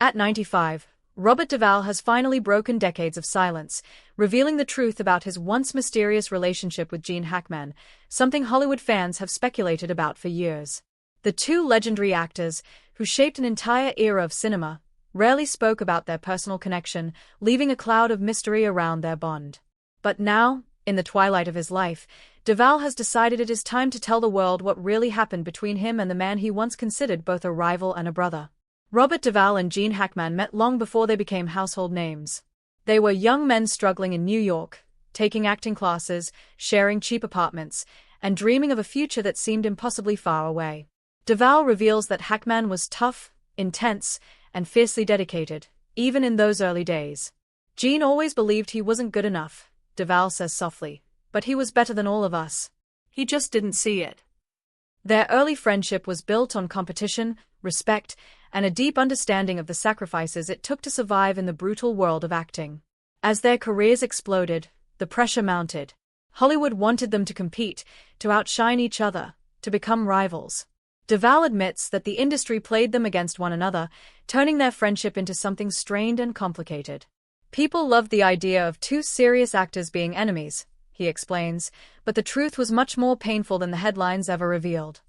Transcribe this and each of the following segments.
At 95, Robert Duvall has finally broken decades of silence, revealing the truth about his once mysterious relationship with Gene Hackman, something Hollywood fans have speculated about for years. The two legendary actors, who shaped an entire era of cinema, rarely spoke about their personal connection, leaving a cloud of mystery around their bond. But now, in the twilight of his life, Duvall has decided it is time to tell the world what really happened between him and the man he once considered both a rival and a brother. Robert Duvall and Gene Hackman met long before they became household names. They were young men struggling in New York, taking acting classes, sharing cheap apartments, and dreaming of a future that seemed impossibly far away. Duvall reveals that Hackman was tough, intense, and fiercely dedicated, even in those early days. Gene always believed he wasn't good enough, Duvall says softly, but he was better than all of us. He just didn't see it. Their early friendship was built on competition, respect, and a deep understanding of the sacrifices it took to survive in the brutal world of acting. As their careers exploded, the pressure mounted. Hollywood wanted them to compete, to outshine each other, to become rivals. Duvall admits that the industry played them against one another, turning their friendship into something strained and complicated. People loved the idea of two serious actors being enemies, he explains, but the truth was much more painful than the headlines ever revealed.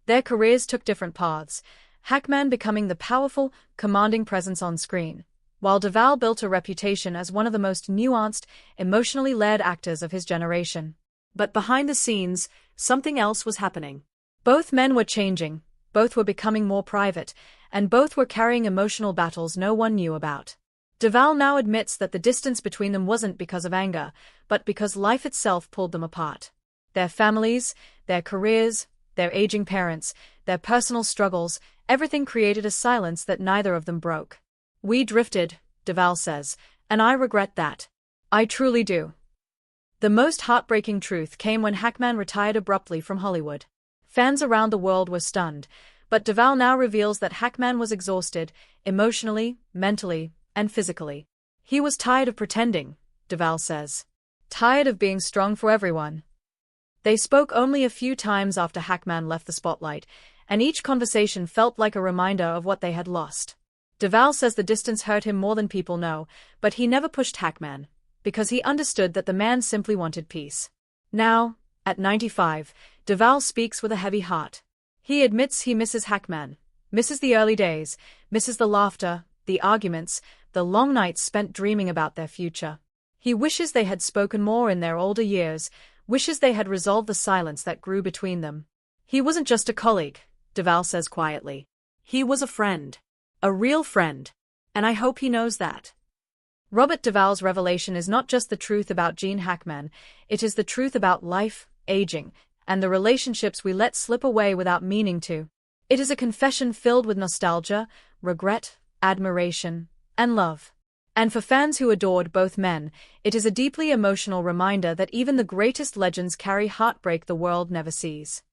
Their careers took different paths, Hackman becoming the powerful, commanding presence on screen, while Duvall built a reputation as one of the most nuanced, emotionally layered actors of his generation. But behind the scenes, something else was happening. Both men were changing, both were becoming more private, and both were carrying emotional battles no one knew about. Duvall now admits that the distance between them wasn't because of anger, but because life itself pulled them apart. Their families, their careers, their aging parents, their personal struggles, everything created a silence that neither of them broke. "We drifted," Duvall says, "and I regret that. I truly do." The most heartbreaking truth came when Hackman retired abruptly from Hollywood. Fans around the world were stunned, but Duvall now reveals that Hackman was exhausted, emotionally, mentally, and physically. He was tired of pretending, Duvall says. Tired of being strong for everyone. They spoke only a few times after Hackman left the spotlight, and each conversation felt like a reminder of what they had lost. Duvall says the distance hurt him more than people know, but he never pushed Hackman, because he understood that the man simply wanted peace. Now, at 95, Duvall speaks with a heavy heart. He admits he misses Hackman, misses the early days, misses the laughter, the arguments, the long nights spent dreaming about their future. He wishes they had spoken more in their older years, wishes they had resolved the silence that grew between them. He wasn't just a colleague, Duvall says quietly. He was a friend. A real friend. And I hope he knows that. Robert Duvall's revelation is not just the truth about Gene Hackman, it is the truth about life, aging, and the relationships we let slip away without meaning to. It is a confession filled with nostalgia, regret, admiration, and love. And for fans who adored both men, it is a deeply emotional reminder that even the greatest legends carry heartbreak the world never sees.